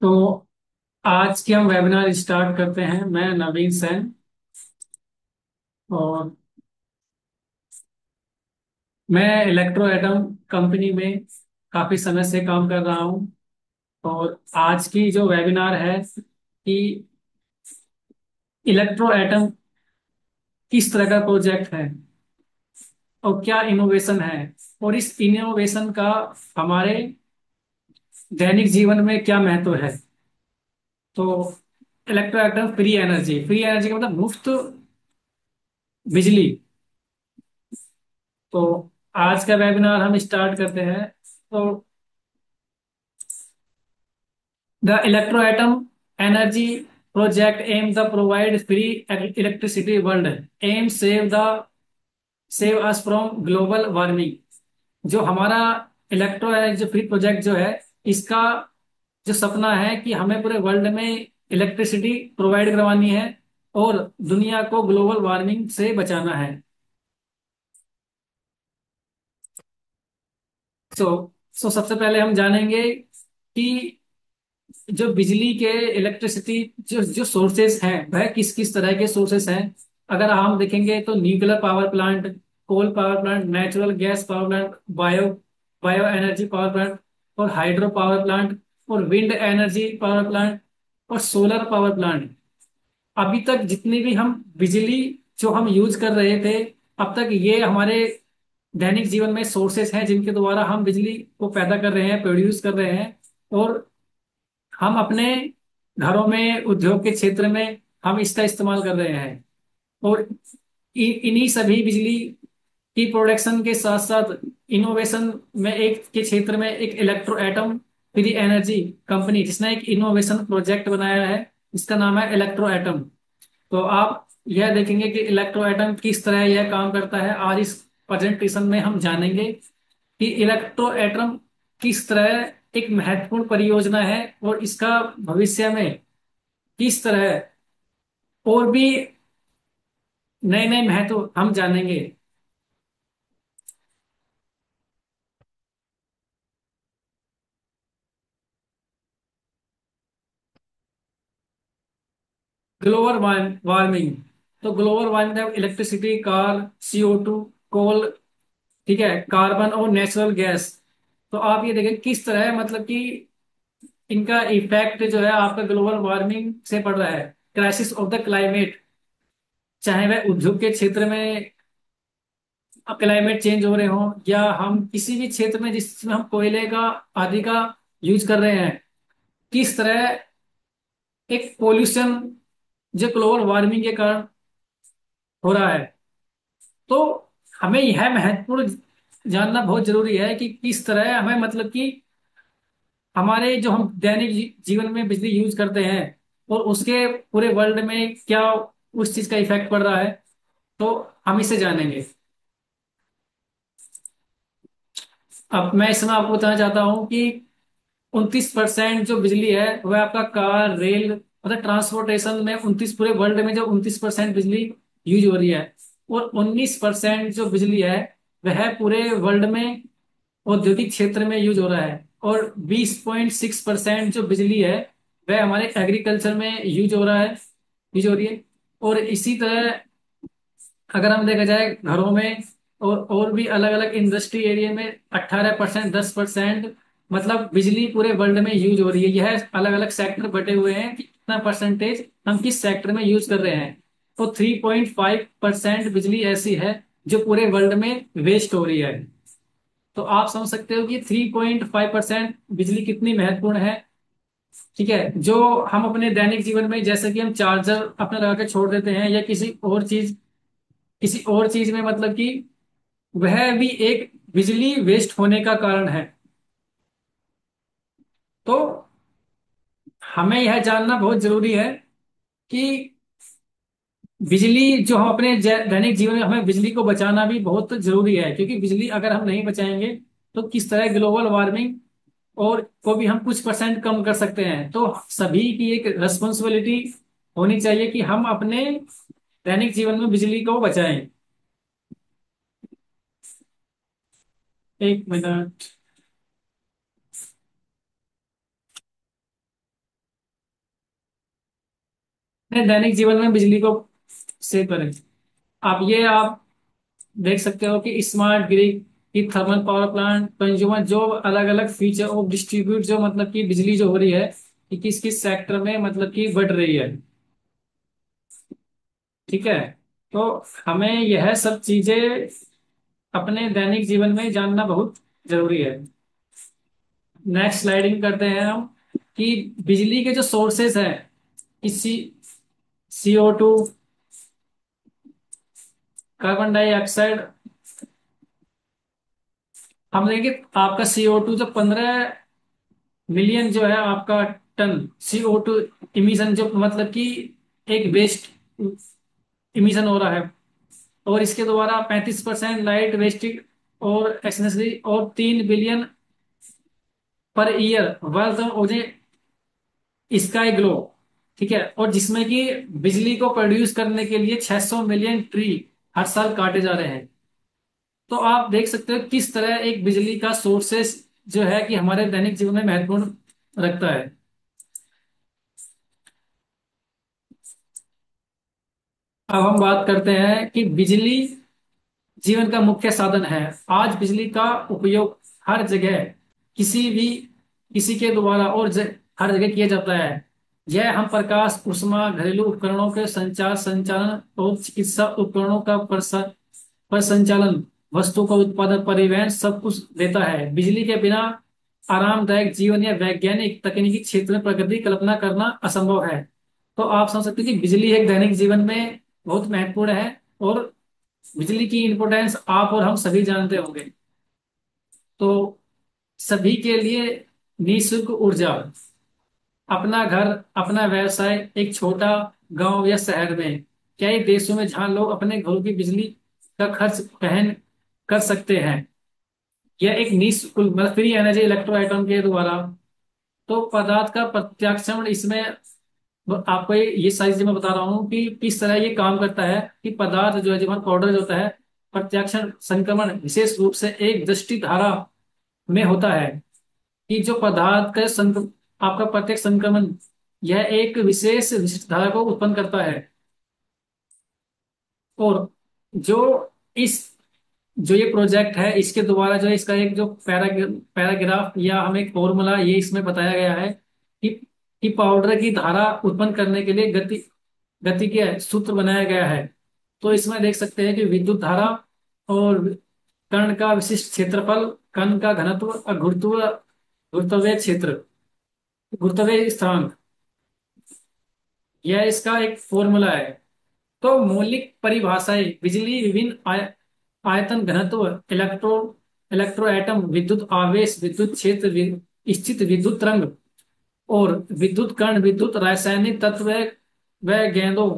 तो आज के हम वेबिनार स्टार्ट करते हैं। मैं नवीन सैन, और मैं इलेक्ट्रो एटम कंपनी में काफी समय से काम कर रहा हूं। और आज की जो वेबिनार है कि इलेक्ट्रो एटम किस तरह का प्रोजेक्ट है और क्या इनोवेशन है, और इस इनोवेशन का हमारे दैनिक जीवन में क्या महत्व है। तो इलेक्ट्रो एटम फ्री एनर्जी का मतलब मुफ्त बिजली। तो आज का वेबिनार हम स्टार्ट करते हैं। तो The electroatom energy project aims to provide free electricity world. Aim save us from global warming. जो हमारा इलेक्ट्रो है, जो फ्री प्रोजेक्ट जो है, इसका जो सपना है कि हमें पूरे वर्ल्ड में इलेक्ट्रिसिटी प्रोवाइड करवानी है और दुनिया को ग्लोबल वार्मिंग से बचाना है। सो सबसे पहले हम जानेंगे कि जो बिजली के इलेक्ट्रिसिटी जो जो सोर्सेस हैं वह किस किस तरह के सोर्सेस हैं। अगर हम देखेंगे तो nuclear power plant, coal power plant, natural gas power plant, bio energy power plant, और हाइड्रो पावर प्लांट, और विंड एनर्जी पावर प्लांट, और सोलर पावर प्लांट। अभी तक जितनी भी हम बिजली जो हम यूज कर रहे थे, अब तक ये हमारे दैनिक जीवन में सोर्सेस हैं जिनके द्वारा हम बिजली को पैदा कर रहे हैं, प्रोड्यूस कर रहे हैं। और हम अपने घरों में, उद्योग के क्षेत्र में हम इसका इस्तेमाल कर रहे हैं। और इन्हीं सभी बिजली की प्रोडक्शन के साथ साथ इनोवेशन में एक के क्षेत्र में एक electro atom free energy company जिसने एक इनोवेशन प्रोजेक्ट बनाया है, इसका नाम है इलेक्ट्रो एटम। तो आप यह देखेंगे कि इलेक्ट्रो एटम किस तरह यह काम करता है। आज इस प्रेजेंटेशन में हम जानेंगे कि इलेक्ट्रो एटम किस तरह एक महत्वपूर्ण परियोजना है और इसका भविष्य में किस तरह और भी नए नए महत्व हम जानेंगे। Global warming. तो global warming electricity, car, CO2, coal, ठीक है, कार्बन और नेचुरल गैस। तो आप ये देखें किस तरह मतलब कि इनका इफेक्ट जो है आपका ग्लोबल वार्मिंग से पड़ रहा है। क्राइसिस ऑफ द क्लाइमेट, चाहे वह उद्योग के क्षेत्र में क्लाइमेट चेंज हो रहे हो, या हम किसी भी क्षेत्र में जिसमें हम कोयले का आदि का यूज कर रहे हैं, किस तरह एक पोल्यूशन जो ग्लोबल वार्मिंग के कारण हो रहा है। तो हमें यह महत्वपूर्ण जानना बहुत जरूरी है कि किस तरह हमें मतलब कि हमारे जो हम दैनिक जीवन में बिजली यूज करते हैं और उसके पूरे वर्ल्ड में क्या उस चीज का इफेक्ट पड़ रहा है, तो हम इसे जानेंगे। अब मैं इसमें आपको बताना चाहता हूँ कि 29% जो बिजली है वह आपका कार, रेल, मतलब ट्रांसपोर्टेशन में 29, पूरे वर्ल्ड में जो 29% बिजली यूज हो रही है। और 19% जो बिजली है वह पूरे वर्ल्ड में औद्योगिक क्षेत्र में यूज हो रहा है। और 20.6% जो बिजली है वह हमारे एग्रीकल्चर में यूज हो रही है। और इसी तरह अगर हम देखा जाए घरों में और भी अलग अलग इंडस्ट्री एरिया में 18%, 10%, मतलब बिजली पूरे वर्ल्ड में यूज हो रही है। यह अलग अलग सेक्टर बटे हुए हैं कि कितना परसेंटेज हम किस सेक्टर में यूज कर रहे हैं। तो 3.5% बिजली ऐसी है जो पूरे वर्ल्ड में वेस्ट हो रही है। तो आप समझ सकते हो कि 3.5% बिजली कितनी महत्वपूर्ण है। ठीक है, जो हम अपने दैनिक जीवन में जैसे कि हम चार्जर अपने लगा के छोड़ देते हैं, या किसी और चीज में, मतलब कि वह भी एक बिजली वेस्ट होने का कारण है। तो हमें यह जानना बहुत जरूरी है कि बिजली जो हम अपने दैनिक जीवन में, हमें बिजली को बचाना भी बहुत जरूरी है, क्योंकि बिजली अगर हम नहीं बचाएंगे तो किस तरह ग्लोबल वार्मिंग और को भी हम कुछ परसेंट कम कर सकते हैं। तो सभी की एक रेस्पॉन्सिबिलिटी होनी चाहिए कि हम अपने दैनिक जीवन में बिजली को बचाएं। एक मिनट। अपने दैनिक जीवन में बिजली को सेव करें। आप देख सकते हो कि स्मार्ट ग्रिड की, थर्मल पावर प्लांट, कंज्यूमर जो अलग अलग फीचर ऑफ डिस्ट्रीब्यूट, जो मतलब कि बिजली जो हो रही है कि किस किस सेक्टर में मतलब कि बढ़ रही है। ठीक है। तो हमें यह सब चीजें अपने दैनिक जीवन में जानना बहुत जरूरी है। नेक्स्ट स्लाइडिंग करते हैं हम कि बिजली के जो सोर्सेस हैं, इसी CO2, कार्बन डाइऑक्साइड। हम देखेंगे आपका CO2 जो 15 मिलियन जो है आपका टन CO2 इमिशन, जो मतलब कि एक वेस्ट इमिशन हो रहा है। और इसके द्वारा 35% लाइट वेस्टेज और एक्सेसरी, और 3 बिलियन पर ईयर वर्थ ओजे स्काई ग्लो। ठीक है। और जिसमें कि बिजली को प्रोड्यूस करने के लिए 600 मिलियन ट्री हर साल काटे जा रहे हैं। तो आप देख सकते हो किस तरह एक बिजली का सोर्सेस जो है कि हमारे दैनिक जीवन में महत्वपूर्ण रखता है। अब हम बात करते हैं कि बिजली जीवन का मुख्य साधन है। आज बिजली का उपयोग हर जगह, किसी भी किसी के द्वारा और हर जगह किया जाता है। यह हम प्रकाश, ऊष्मा, घरेलू उपकरणों के संचार, संचालन और चिकित्सा उपकरणों का पर संचालन, वस्तु का उत्पादन, परिवहन सब कुछ देता है। बिजली के बिना आरामदायक जीवन या वैज्ञानिक तकनीकी क्षेत्र में प्रगति कल्पना करना असंभव है। तो आप समझ सकते हैं कि बिजली एक दैनिक जीवन में बहुत महत्वपूर्ण है। और बिजली की इंपॉर्टेंस आप और हम सभी जानते होंगे। तो सभी के लिए निःशुल्क ऊर्जा, अपना घर, अपना व्यवसाय एक छोटा गांव या शहर में, कई देशों में जहां लोग अपने घरों की बिजली का खर्च वहन कर सकते हैं। यह एक निःशुल्क मतलब फ्री एनर्जी इलेक्ट्रो आइटम के द्वारा। तो पदार्थ का प्रत्याक्षण इसमें, आपको ये सारी चीजें मैं बता रहा हूँ कि किस तरह ये काम करता है। कि पदार्थ जो है, जब पाउडर जो होता है, प्रत्याक्षण संक्रमण विशेष रूप से एक दृष्टि धारा में होता है। कि जो पदार्थ का आपका प्रत्यक्ष संक्रमण, यह एक विशेष विशिष्ट धारा को उत्पन्न करता है। और जो इस जो ये प्रोजेक्ट है, इसके द्वारा जो इसका एक जो पैराग्राफ या हमें एक फॉर्मूला ये इसमें बताया गया है कि पाउडर की धारा उत्पन्न करने के लिए गति के सूत्र बनाया गया है। तो इसमें देख सकते हैं कि विद्युत धारा और कण का विशिष्ट क्षेत्रफल, कण का घनत्व और गुरुत्वीय क्षेत्र, गुरुत्वीय स्थान, यह इसका एक फॉर्मूला है। तो मौलिक परिभाषाएं, बिजली विभिन्न आयतन, घनत्व, इलेक्ट्रो एटम, विद्युत आवेश, विद्युत क्षेत्र, स्थित विद्युत तरंग और विद्युत कण, विद्युत रासायनिक तत्व व गेंदों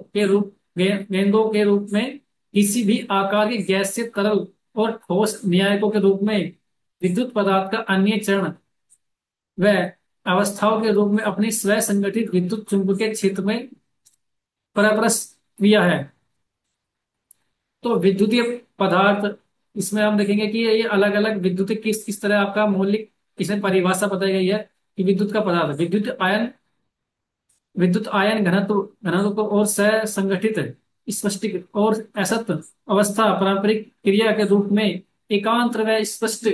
के रूप में, किसी भी आकार के गैस से तरल और ठोस नियायकों के रूप में, विद्युत पदार्थ का अन्य चरण व अवस्थाओं के रूप में अपनी स्वयं संगठित विद्युत चुंबकीय क्षेत्र में परस्पर क्रिया है। तो विद्युतीय पदार्थ, इसमें हम देखेंगे कि ये अलग अलग विद्युत किस किस तरह आपका मौलिक, इसमें परिभाषा बताई गई है कि विद्युत का पदार्थ, विद्युत आयन घनत्व घनत्व को और सह संगठित स्पष्ट और असत अवस्था पारंपरिक क्रिया के रूप में एकांत व स्पष्ट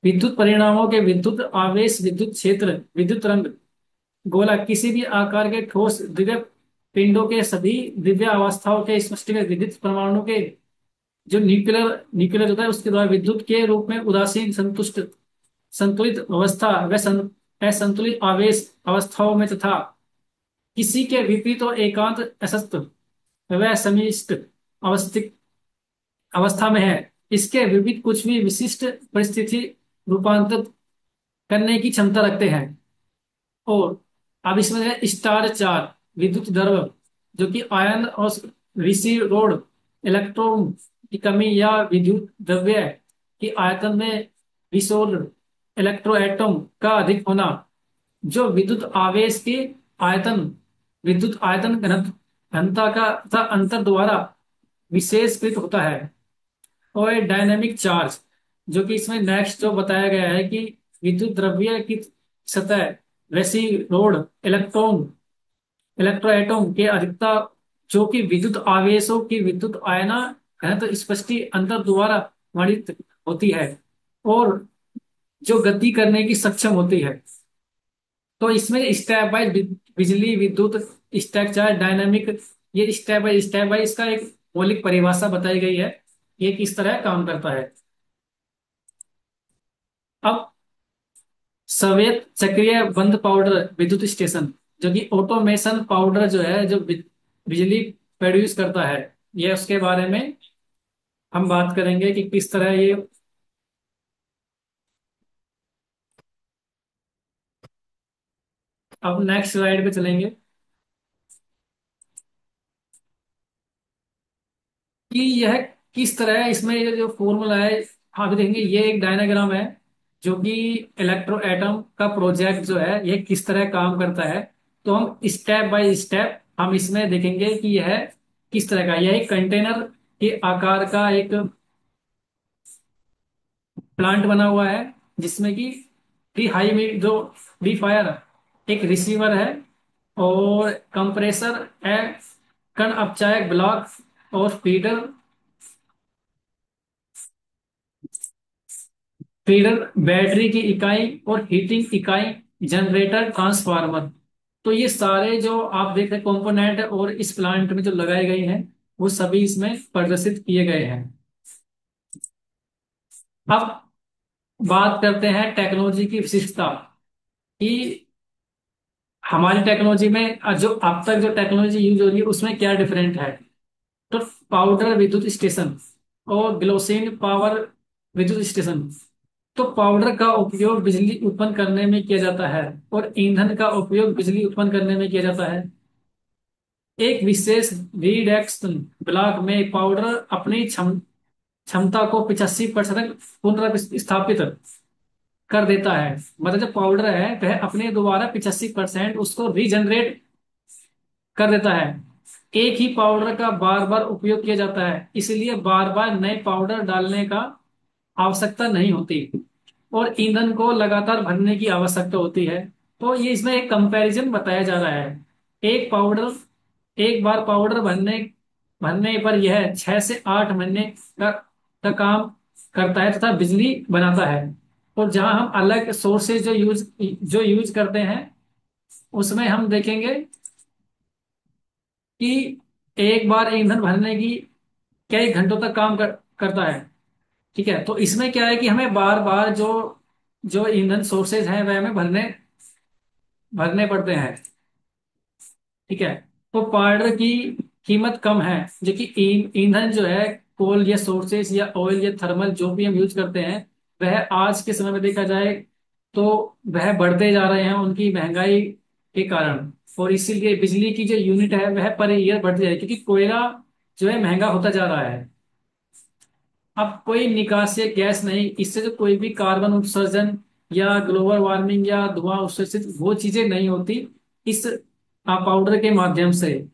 विद्युत परिणामों के विद्युत आवेश, विद्युत क्षेत्र, विद्युत तरंग, गोला, किसी भी आकार के ठोस द्रव्य पिंडों के सभी दिव्य अवस्थाओं के स्पष्ट विद्युत परमाणु के जो न्यूक्लियर न्यूक्लियर होता है उसके द्वारा विद्युत के रूप में उदासीन, संतुष्ट, संतुलित अवस्था व असंतुलित आवेश अवस्थाओं में, तथा किसी के विपरीत और एकांत असक्त व समिष्ट अवस्थित अवस्था में है। इसके विपरीत कुछ भी विशिष्ट परिस्थिति रूपांतरित करने की क्षमता रखते हैं। और अब इसमें है स्टार चार्ट, विद्युत द्रव्य जो कि आयन और रिसीवड इलेक्ट्रॉन की कमी या विद्युत द्रव्य की आयतन में विसोल्ड इलेक्ट्रोएटम का अधिक होना, जो विद्युत आवेश की आयतन विद्युत आयतन घनता का तथा अंतर द्वारा विशेषकृत होता है। और डायनेमिक चार्ज जो कि इसमें नेक्स्ट जो बताया गया है कि विद्युत द्रव्य की सतह रेसिप्रोड इलेक्ट्रॉन इलेक्ट्रोएटम के अधिकता जो कि विद्युत आवेशों की विद्युत आयना घनत्व स्पष्टी अंतर द्वारा वर्णित होती है और जो गति करने की सक्षम होती है। तो इसमें स्टेप बाय बिजली विद्युत स्ट्रक्चर डायनामिक, ये स्टेप बाय इसका एक मौलिक परिभाषा बताई गई है, ये किस तरह काम करता है। अब संवेद चक्रीय बंद पाउडर विद्युत स्टेशन जो कि ऑटोमेशन पाउडर जो है जो बिजली प्रोड्यूस करता है, ये उसके बारे में हम बात करेंगे कि किस तरह ये। अब नेक्स्ट स्लाइड पे चलेंगे कि यह किस तरह है, इसमें ये जो फॉर्मूला है, हाँ भी देखेंगे ये एक डायनाग्राम है जो कि इलेक्ट्रो एटम का प्रोजेक्ट जो है ये किस तरह काम करता है। तो हम स्टेप बाय स्टेप हम इसमें देखेंगे कि यह किस तरह का, यह एक कंटेनर के आकार का एक प्लांट बना हुआ है जिसमें कि प्री हाई में जो प्री फायर एक रिसीवर है और कंप्रेसर है, कण अपचायक ब्लॉक और फीडर फीडर बैटरी की इकाई और हीटिंग इकाई जनरेटर ट्रांसफार्मर। तो ये सारे जो आप देख रहे कंपोनेंट और इस प्लांट में जो लगाए गए हैं वो सभी इसमें प्रदर्शित किए गए हैं। अब बात करते हैं टेक्नोलॉजी की विशिष्टता कि हमारी टेक्नोलॉजी में जो अब तक जो टेक्नोलॉजी यूज हो रही है उसमें क्या डिफरेंट है। तो पाउडर विद्युत स्टेशन और ग्लोसिन पावर विद्युत स्टेशन, तो पाउडर का उपयोग बिजली उत्पन्न करने में किया जाता है और ईंधन का उपयोग बिजली उत्पन्न करने में किया जाता है। एक विशेष रिडक्शन ब्लॉक में पाउडर अपनी क्षमता को 85% पुनर्स्थापित कर देता है। मतलब जो पाउडर है वह अपने द्वारा 85% उसको रीजनरेट कर देता है। एक ही पाउडर का बार बार उपयोग किया जाता है इसलिए बार बार नए पाउडर डालने का आवश्यकता नहीं होती और ईंधन को लगातार भरने की आवश्यकता होती है। तो ये इसमें एक कंपैरिजन बताया जा रहा है। एक पाउडर एक बार पाउडर भरने भरने पर यह 6 से 8 महीने का काम करता है तथा बिजली बनाता है। और जहां हम अलग सोर्सेज जो यूज करते हैं उसमें हम देखेंगे कि एक बार ईंधन भरने की कई घंटों तक काम करता है। ठीक है, तो इसमें क्या है कि हमें बार बार जो जो ईंधन सोर्सेज हैं वह हमें भरने भरने पड़ते हैं। ठीक है, तो पाउडर की कीमत कम है जो कि ईंधन जो है कोल या सोर्सेज या ऑयल या थर्मल जो भी हम यूज करते हैं वह आज के समय में देखा जाए तो वह बढ़ते जा रहे हैं उनकी महंगाई के कारण। और इसीलिए बिजली की जो यूनिट है वह पर ईयर बढ़ती जा रही है क्योंकि कोयला जो है महंगा होता जा रहा है। अब कोई निकासी गैस नहीं, इससे जो कोई भी कार्बन उत्सर्जन या ग्लोबल वार्मिंग या धुआं उत्सर्जित वो चीजें नहीं होती इस पाउडर के माध्यम से।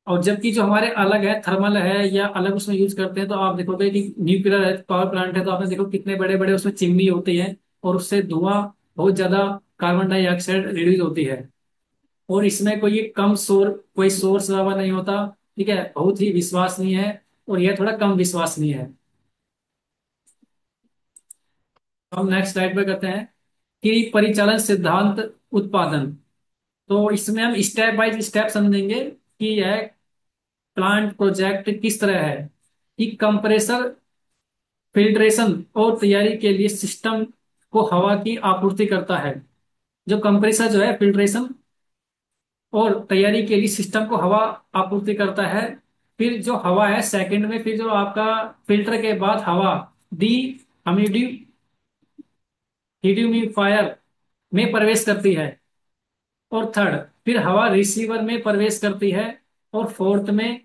और जबकि जो हमारे अलग है थर्मल है या अलग उसमें यूज करते हैं तो आप देखोगे कि न्यूक्लियर है पावर प्लांट है तो आपने देखो कितने बड़े बड़े उसमें चिमनी होती है और उससे धुआं बहुत ज्यादा कार्बन डाइऑक्साइड रिलीज होती है। और इसमें कोई सोर्स लगा नहीं होता। ठीक है, बहुत ही विश्वसनीय है और यह थोड़ा कम विश्वसनीय है। हम नेक्स्ट स्लाइड पे करते हैं कि परिचालन सिद्धांत उत्पादन। तो इसमें हम स्टेप बाय स्टेप समझेंगे कि यह प्लांट प्रोजेक्ट किस तरह है कि कंप्रेसर फिल्ट्रेशन और तैयारी के लिए सिस्टम को हवा की आपूर्ति करता है। जो कंप्रेसर जो है फिल्ट्रेशन और तैयारी के लिए सिस्टम को हवा आपूर्ति करता है। फिर जो हवा है सेकंड में, फिर जो आपका फिल्टर के बाद हवा डी ह्यूमिडिफायर में प्रवेश करती है। और थर्ड फिर हवा रिसीवर में प्रवेश करती है, और फोर्थ में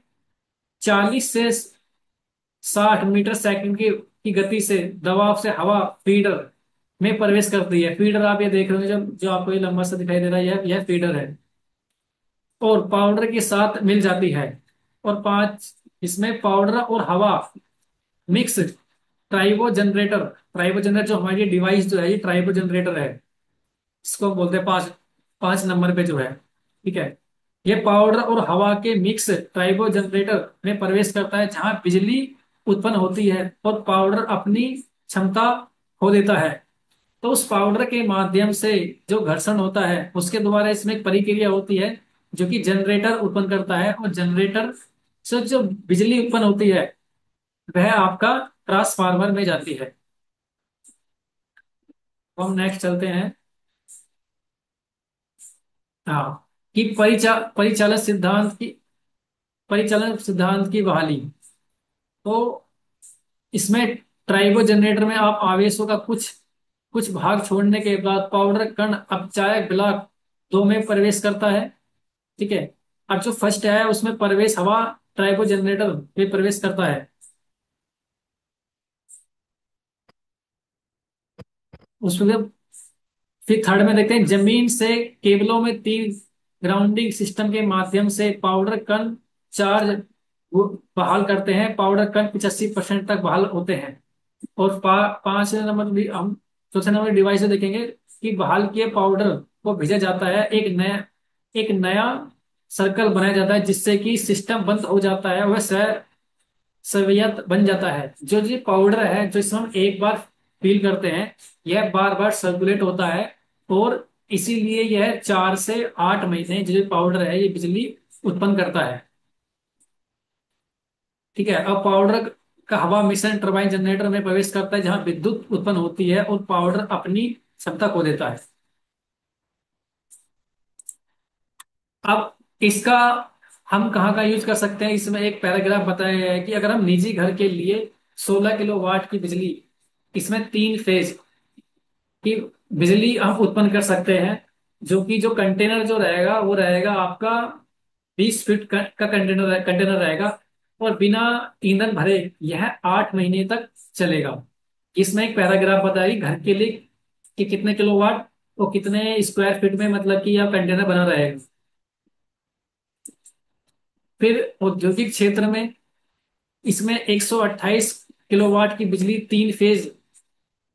40 से 60 मीटर सेकंड की गति से दबाव से हवा फीडर में प्रवेश करती है। फीडर आप ये देख रहे हो, जो जो आपको ये लंबा सा दिखाई दे रहा है, यह फीडर है, और पाउडर के साथ मिल जाती है। और पांच, इसमें पाउडर और हवा mix tribo generator, tribo generator जो हमारी डिवाइस जो है, ये ट्राइबो जनरेटर है। इसको हम बोलते हैं पांच, 5 नंबर पे जो है। ठीक है। ये पाउडर और हवा के मिक्स ट्राइबो जनरेटर में प्रवेश करता है, जहां बिजली उत्पन्न होती है, और पाउडर अपनी क्षमता खो देता है। तो उस पाउडर के माध्यम से जो घर्षण होता है, उसके द्वारा इसमें एक प्रक्रिया होती है जो कि जनरेटर उत्पन्न करता है, और जनरेटर से जो बिजली उत्पन्न होती है, वह आपका ट्रांसफार्मर में जाती है। तो हम नेक्स्ट चलते हैं। हाँ, कि परिचालन सिद्धांत की बहाली। तो इसमें ट्राइबो जनरेटर में आप आवेशों का कुछ कुछ भाग छोड़ने के बाद पाउडर कण अपचायक ब्लॉक दो में प्रवेश करता है। ठीक है। अब जो फर्स्ट है उसमें प्रवेश हवा ट्राइबो जनरेटर में प्रवेश करता है। उसमें फिर थर्ड में देखते हैं, जमीन से केबलों में तीन ग्राउंडिंग सिस्टम के माध्यम से पाउडर कण चार्ज बहाल करते हैं। पाउडर कण 85% तक बहाल होते हैं। और 5 नंबर भी हम चौथे नंबर डिवाइस से देखेंगे कि बहाल किए पाउडर को भेजा जाता है, एक नया सर्कल बनाया जाता है, जिससे कि सिस्टम बंद हो जाता है, वह स्वायत्त बन जाता है। जो ये पाउडर है, जो इसमें हम एक बार फील करते हैं, यह बार बार सर्कुलेट होता है, और इसीलिए यह 4 से 8 महीने जो ये पाउडर है, ये बिजली उत्पन्न करता है। ठीक है। अब पाउडर का हवा मिश्रण टरबाइन जनरेटर में प्रवेश करता है, जहां विद्युत उत्पन्न होती है, और पाउडर अपनी क्षमता खो देता है। अब इसका हम कहाँ का यूज कर सकते हैं, इसमें एक पैराग्राफ बताया गया है कि अगर हम निजी घर के लिए 16 किलोवाट की बिजली, इसमें 3 फेज की बिजली हम उत्पन्न कर सकते हैं, जो कि जो कंटेनर जो रहेगा वो रहेगा आपका 20 फीट का कंटेनर रहेगा, और बिना ईंधन भरे यह 8 महीने तक चलेगा। इसमें एक पैराग्राफ बताई घर के लिए कि कितने किलोवाट और कितने स्क्वायर फीट में, मतलब कि यह कंटेनर बना रहेगा। फिर औद्योगिक क्षेत्र में इसमें 128 किलोवाट की बिजली 3 फेज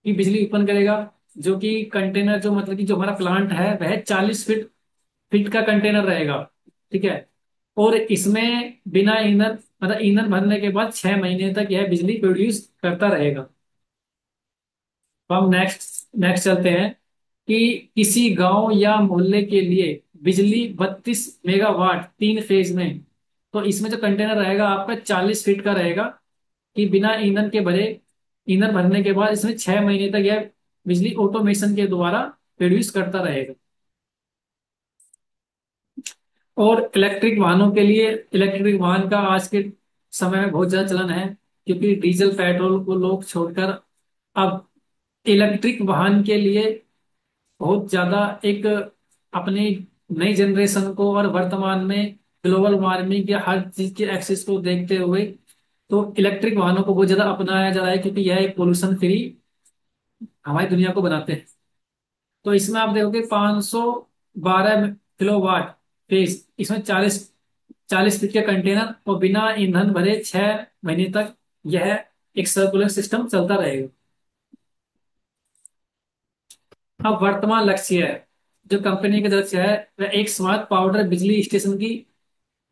की बिजली उत्पन्न करेगा, जो कि कंटेनर जो, मतलब कि जो हमारा प्लांट है, वह 40 फीट फीट का कंटेनर रहेगा। ठीक है। और इसमें बिना ईंधन, मतलब ईंधन भरने के बाद 6 महीने तक यह बिजली प्रोड्यूस करता रहेगा। तो हम नेक्स्ट नेक्स्ट चलते हैं कि किसी गांव या मोहल्ले के लिए बिजली 32 मेगावाट 3 फेज में। तो इसमें जो कंटेनर रहेगा आपका 40 फीट का रहेगा, कि बिना ईंधन भरने के बाद इसमें 6 महीने तक यह बिजली ऑटोमेशन के द्वारा प्रोड्यूस करता रहेगा। और इलेक्ट्रिक वाहनों के लिए, इलेक्ट्रिक वाहन का आज के समय में बहुत ज्यादा चलन है, क्योंकि डीजल पेट्रोल को लोग छोड़कर अब इलेक्ट्रिक वाहन के लिए बहुत ज्यादा एक अपनी नई जनरेशन को, और वर्तमान में ग्लोबल वार्मिंग या हर चीज के एक्सेस को देखते हुए, तो इलेक्ट्रिक वाहनों को बहुत ज्यादा अपनाया जा रहा है, क्योंकि यह एक पोल्यूशन फ्री हमारी दुनिया को बनाते हैं। तो इसमें आप देखोगे 512 किलोवाट फेज, इसमें 40 फीट के कंटेनर, और बिना ईंधन भरे 6 महीने तक यह एक सर्कुलर सिस्टम चलता रहेगा। अब वर्तमान लक्ष्य है, जो कंपनी का लक्ष्य है, वह एक स्मार्ट पाउडर बिजली स्टेशन की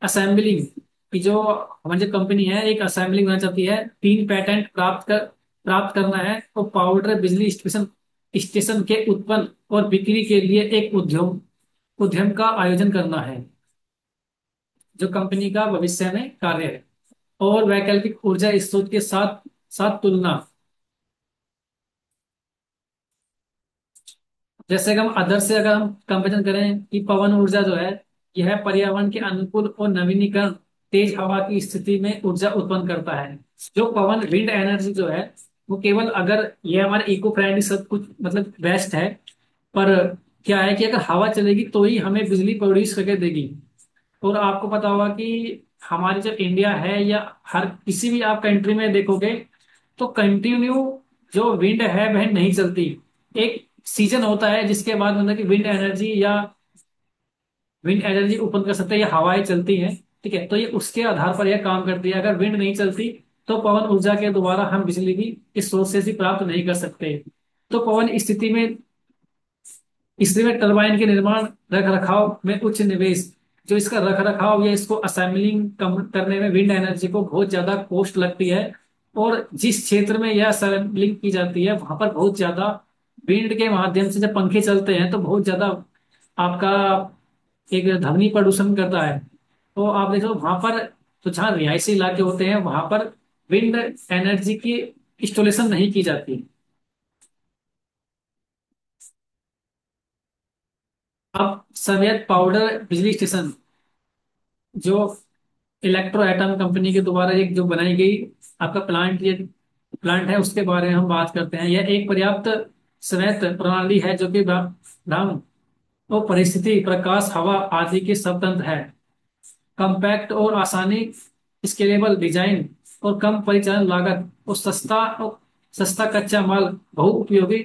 असेंबलिंग की, जो हमारी जो कंपनी है एक असेंबलिंग बनाना चाहती है, 3 पेटेंट प्राप्त करना है, और पाउडर बिजली स्टेशन स्टेशन के उत्पन्न और बिक्री के लिए एक उद्यम का आयोजन करना है, जो कंपनी का भविष्य में कार्य है। और वैकल्पिक ऊर्जा स्रोत के साथ साथ तुलना, जैसे कि हम अदर से अगर हम कंपेरिजन करें कि पवन ऊर्जा जो है, यह पर्यावरण के अनुकूल और नवीनीकरण तेज हवा की स्थिति में ऊर्जा उत्पन्न करता है। जो पवन विंड एनर्जी जो है, वो केवल, अगर यह हमारे इको फ्रेंडली सब कुछ मतलब बेस्ट है, पर क्या है कि अगर हवा चलेगी तो ही हमें बिजली प्रोड्यूस करके देगी। और आपको पता होगा कि हमारी जो इंडिया है या हर किसी भी आप कंट्री में देखोगे तो कंटिन्यू जो विंड है वह नहीं चलती। एक सीजन होता है जिसके बाद मतलब कि विंड एनर्जी उत्पन्न कर सकते हैं या हवाएं चलती हैं। ठीक है, तो ये उसके आधार पर यह काम करती है। अगर विंड नहीं चलती तो पवन ऊर्जा के द्वारा हम बिजली भी इस सोर्स से ही प्राप्त नहीं कर सकते। तो पवन स्थिति में इसलिए टरबाइन के निर्माण रख रखाव में उच्च निवेश, जो इसका रख रखाव या इसको असेंबलिंग कम करने में विंड एनर्जी को बहुत ज्यादा कॉस्ट लगती है। और जिस क्षेत्र में यह असेंबलिंग की जाती है वहां पर बहुत ज्यादा विंड के माध्यम से जब पंखे चलते हैं तो बहुत ज्यादा आपका एक ध्वनि प्रदूषण करता है। तो आप देखो वहां पर, तो जहाँ रिहायशी इलाके होते हैं वहां पर विंड एनर्जी की इंस्टॉलेशन नहीं की जाती। अब सवैयत पाउडर बिजली स्टेशन, जो इलेक्ट्रो एटम कंपनी के द्वारा एक जो बनाई गई आपका प्लांट है, उसके बारे में हम बात करते हैं। यह एक पर्याप्त स्वायत्त प्रणाली है जो कि ब्रह्म और परिस्थिति, प्रकाश, हवा आदि के स्वतंत्र है। कम्पैक्ट और आसानी, स्केलेबल डिजाइन और कम परिचालन लागत और सस्ता कच्चा माल, बहुउपयोगी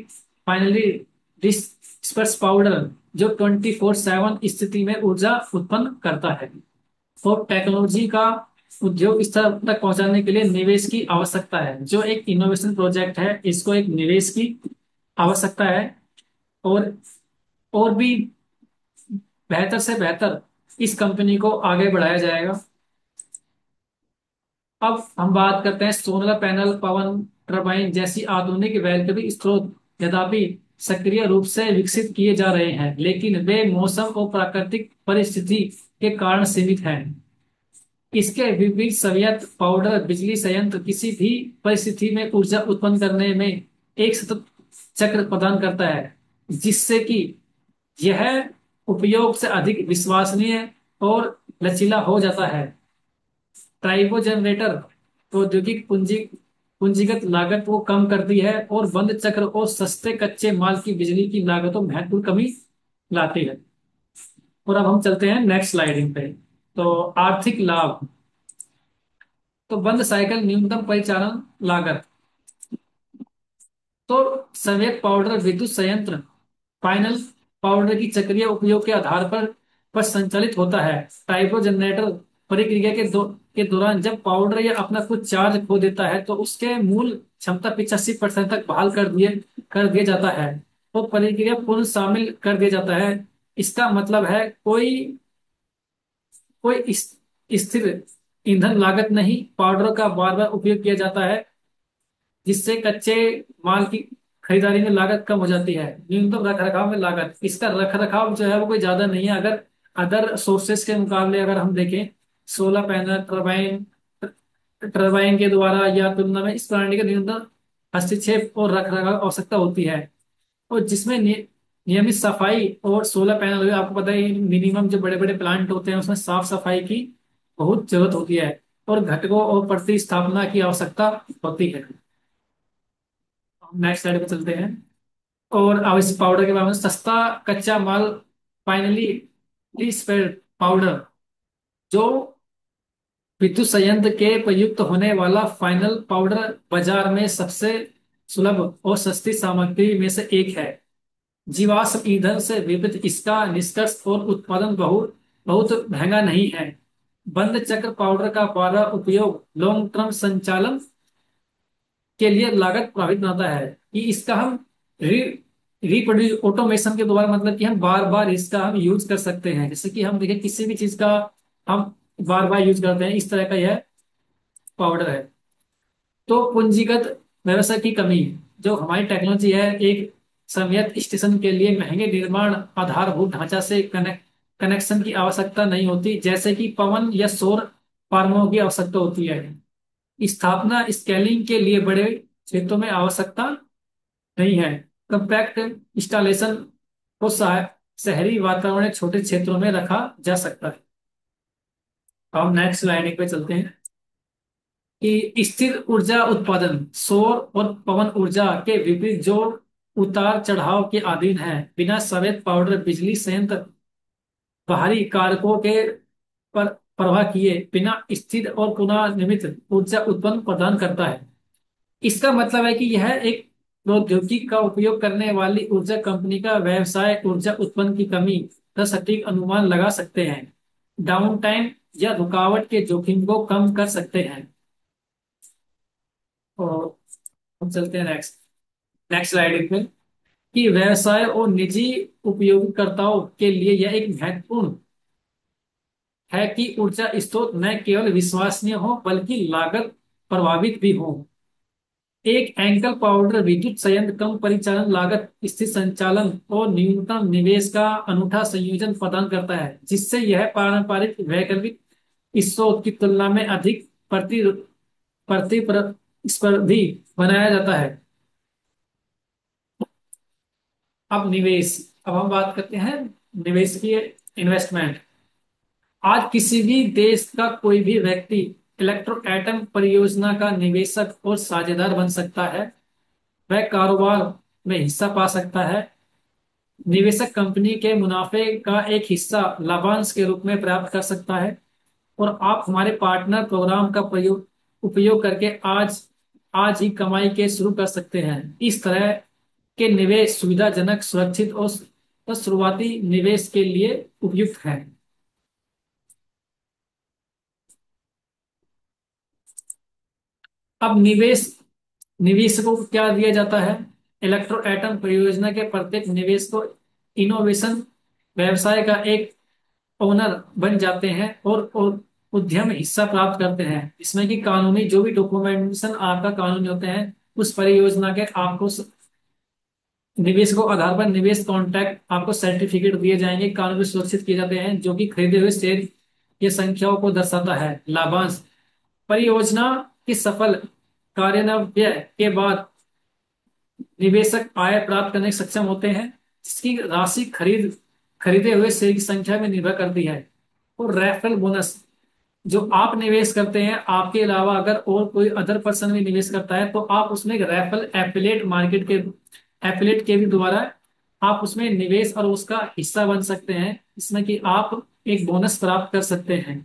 फाइनली डिस्पर्स पाउडर जो 24/7 स्थिति में ऊर्जा उत्पन्न करता है। और टेक्नोलॉजी का उद्योग स्तर तक पहुंचाने के लिए निवेश की आवश्यकता है। जो एक इनोवेशन प्रोजेक्ट है इसको एक निवेश की आवश्यकता है। और और भी बेहतर से बेहतर इस कंपनी को आगे बढ़ाया जाएगा। अब हम बात करते हैं सोलर पैनल, पवन टरबाइन जैसी आधुनिक वैकल्पिक स्रोत यद्यपि सक्रिय रूप से विकसित किए जा रहे हैं, लेकिन वे मौसम और प्राकृतिक परिस्थिति के कारण सीमित हैं। इसके विपरीत संयंत्र पाउडर बिजली संयंत्र किसी भी परिस्थिति में ऊर्जा उत्पन्न करने में एक सतत चक्र प्रदान करता है, जिससे कि यह उपयोग से अधिक विश्वसनीय और लचीला हो जाता है। ट्राइबो जनरेटर प्रौद्योगिक पूंजीगत लागत को कम करती है और बंद चक्र और सस्ते कच्चे माल की बिजली की लागतों में महत्वपूर्ण कमी लाती है। और अब हम चलते हैं नेक्स्ट स्लाइडिंग पे। तो आर्थिक लाभ, तो बंद साइकिल न्यूनतम परिचालन लागत। तो संवेग पाउडर विद्युत संयंत्र फाइनल पाउडर की चक्रीय उपयोग के आधार पर संचालित होता है। टाइपो जनरेटर प्रक्रिया के दौरान जब पाउडर या अपना कुछ चार्ज खो देता है तो उसके मूल क्षमता 85% तक बहाल कर दिया जाता है और प्रक्रिया पुनः शामिल कर दिया जाता है। इसका मतलब है कोई स्थिर ईंधन लागत नहीं, पाउडर का बार बार उपयोग किया जाता है जिससे कच्चे माल की खरीदारी में लागत कम हो जाती है। न्यूनतम रख रखाव में लागत, इसका रख रखाव जो है वो कोई ज्यादा नहीं है। अगर अदर सोर्सेस के मुकाबले अगर हम देखें, सोलर पैनल टरबाइन के द्वारा या तुलना में इस प्रणाली का न्यूनतम हस्तक्षेप और रख रखाव आवश्यकता होती है। और जिसमें नियमित सफाई, और सोलर पैनल आपको पता है मिनिमम जो बड़े बड़े प्लांट होते हैं उसमें साफ सफाई की बहुत जरूरत होती है और घटकों और प्रतिस्थापना की आवश्यकता होती है। नेक्स्ट स्लाइड पे चलते हैं। और अब इस पाउडर के बारे में, सस्ता कच्चा माल फाइनली डिस्पेर्ड पाउडर, जो विद्युत संयंत्र के प्रयुक्त होने वाला फाइनल पाउडर बाजार में सबसे सुलभ और सस्ती सामग्री में से एक है। जीवाश्म ईंधन से विपरीत इसका निष्कर्ष और उत्पादन बहुत बहुत महंगा नहीं है। बंद चक्र पाउडर का बारह उपयोग लॉन्ग टर्म संचालन के लिए लागत प्रभावित बनाता है कि इसका हम री रिप्रोड्यूस ऑटोमेशन के द्वारा, मतलब कि हम बार बार इसका हम यूज कर सकते हैं। जैसे कि हम देखें किसी भी चीज का हम बार बार यूज करते हैं, इस तरह का यह पाउडर है। तो पूंजीगत व्यवसाय की कमी, जो हमारी टेक्नोलॉजी है, एक संयंत्र स्टेशन के लिए महंगे निर्माण आधारभूत ढांचा से कनेक्शन की आवश्यकता नहीं होती, जैसे कि पवन या सौर फार्मों की आवश्यकता होती है। स्थापना स्केलिंग के लिए बड़े क्षेत्रों में आवश्यकता नहीं है। कम्पैक्ट इंस्टॉलेशन को शहरी वातावरण में छोटे क्षेत्रों में रखा जा सकता है। अब नेक्स्ट स्लाइड पे चलते हैं कि स्थिर ऊर्जा उत्पादन, सौर और पवन ऊर्जा के विपरीत, जो उतार चढ़ाव के अधीन है। बिना सफेद पाउडर बिजली संयंत्र बाहरी कारकों के पर प्रवाह किए बिना स्थिर और पुनः निर्मित ऊर्जा उत्पन्न प्रदान करता है। इसका मतलब है कि यह एक प्रौद्योगिकी का उपयोग करने वाली ऊर्जा कंपनी का व्यवसाय ऊर्जा उत्पन्न की कमी का सटीक अनुमान लगा सकते हैं, डाउन टाइम या रुकावट के जोखिम को कम कर सकते हैं। और हम चलते हैं नेक्स्ट नेक्स्ट स्लाइड पे, कि व्यवसाय और निजी उपयोगकर्ताओं के लिए यह एक महत्वपूर्ण है कि ऊर्जा स्रोत न केवल विश्वसनीय हो बल्कि लागत प्रभावित भी हो। एक एंकर पाउडर विद्युत संयंत्र कम परिचालन लागत, स्थिर संचालन और न्यूनतम निवेश का अनूठा संयोजन प्रदान करता है, जिससे यह पारंपरिक वैकल्पिक स्रोत की तुलना में अधिक प्रतिस्पर्धी बनाया जाता है। अब हम बात करते हैं निवेश की, इन्वेस्टमेंट। आज किसी भी देश का कोई भी व्यक्ति इलेक्ट्रो एटम परियोजना का निवेशक और साझेदार बन सकता है। वह कारोबार में हिस्सा पा सकता है। निवेशक कंपनी के मुनाफे का एक हिस्सा लाभांश के रूप में प्राप्त कर सकता है। और आप हमारे पार्टनर प्रोग्राम का प्रयोग उपयोग करके आज आज ही कमाई के शुरू कर सकते हैं। इस तरह के निवेश सुविधाजनक, सुरक्षित और शुरुआती निवेश के लिए उपयुक्त हैं। अब निवेशकों को क्या दिया जाता है? इलेक्ट्रो एटम परियोजना के प्रत्येक निवेश को इनोवेशन व्यवसाय का एक ओनर बन जाते हैं और उद्यम हिस्सा प्राप्त करते हैं, इसमें कि कानूनी जो भी डॉक्यूमेंटेशन आपका कानूनी होते हैं उस परियोजना के आपको निवेशकों आधार पर निवेश कॉन्ट्रैक्ट आपको सर्टिफिकेट दिए जाएंगे, कानूनी सुरक्षित किए जाते हैं, जो कि खरीदे हुए शेयर की संख्याओं को दर्शाता है। लाभांश परियोजना की सफल कार्यान्वयन के बाद निवेशक आय प्राप्त करने में सक्षम होते हैं, जिसकी राशि खरीदे हुए शेयर की संख्या में निर्भर करती है। और रेफरल बोनस, जो आप निवेश करते हैं आपके अलावा अगर और कोई अदर पर्सन भी निवेश करता है तो आप उसमें एक रेफरल एफिलेट के भी द्वारा आप उसमें निवेश और उसका हिस्सा बन सकते हैं, इसमें कि आप एक बोनस प्राप्त कर सकते हैं।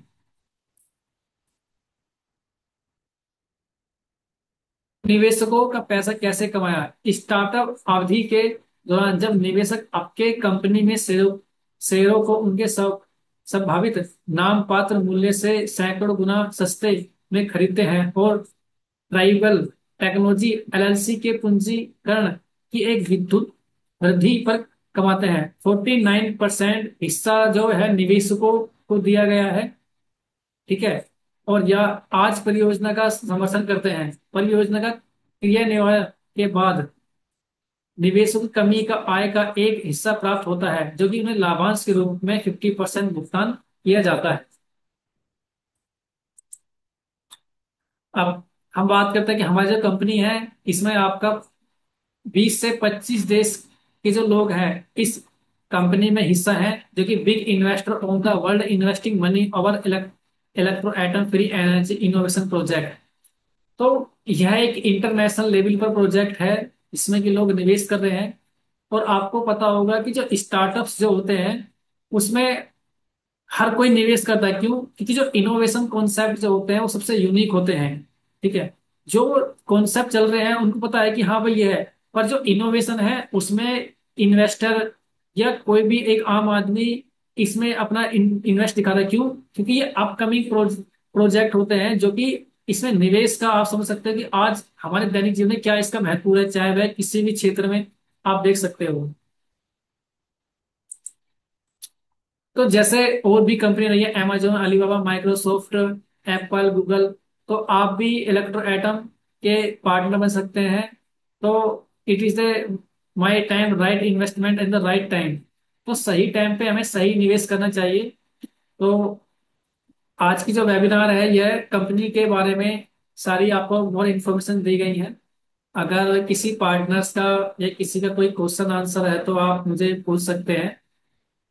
निवेशकों का पैसा कैसे कमाया? स्टार्टअप अवधि के दौरान जब निवेशक आपके कंपनी में शेयरों को उनके संभावित नाम पात्र मूल्य से सैकड़ों गुना सस्ते में खरीदते हैं और ट्राइबल टेक्नोलॉजी एलएलसी के पूंजीकरण की एक विद्युत वृद्धि पर कमाते हैं। 49% हिस्सा जो है निवेशकों को दिया गया है। ठीक है। और यह आज परियोजना का समर्थन करते हैं। परियोजना का क्रियान्वयन के बाद निवेशकों की कमी का आय का एक हिस्सा प्राप्त होता है, जो कि उन्हें लाभांश के रूप में 50% भुगतान किया जाता है। अब हम बात करते हैं कि हमारी जो कंपनी है इसमें आपका 20 से 25 देश के जो लोग हैं इस कंपनी में हिस्सा हैं, जो कि big investor of the world investing money over electro atom free energy innovation project. तो यह एक इंटरनेशनल लेवल पर प्रोजेक्ट है जिसमें कि लोग निवेश कर रहे हैं। और आपको पता होगा कि जो स्टार्टअप्स जो होते हैं उसमें हर कोई निवेश करता है। क्यों? क्योंकि जो इनोवेशन कॉन्सेप्ट जो होते हैं वो सबसे यूनिक होते हैं। ठीक है। जो कॉन्सेप्ट चल रहे हैं उनको पता है कि हाँ भाई ये है, पर जो इनोवेशन है उसमें इन्वेस्टर या कोई भी एक आम आदमी इसमें अपना इन्वेस्ट दिखा रहा है। क्यों? क्योंकि ये अपकमिंग प्रोजेक्ट होते हैं, जो कि इसमें निवेश का आप समझ सकते हो कि आज हमारे दैनिक जीवन में क्या इसका महत्व है, चाहे वह किसी भी क्षेत्र में आप देख सकते हो। तो जैसे और भी कंपनी रही है, amazon, Alibaba, Microsoft, Apple, Google, तो आप भी इलेक्ट्रो एटम के पार्टनर बन सकते हैं। तो it is the my time right investment in the right time. तो सही टाइम पे हमें सही निवेश करना चाहिए। तो आज की जो वेबिनार है यह कंपनी के बारे में सारी आपको बहुत इंफॉर्मेशन दी गई है। अगर किसी पार्टनर्स का या किसी का कोई क्वेश्चन आंसर है तो आप मुझे पूछ सकते हैं।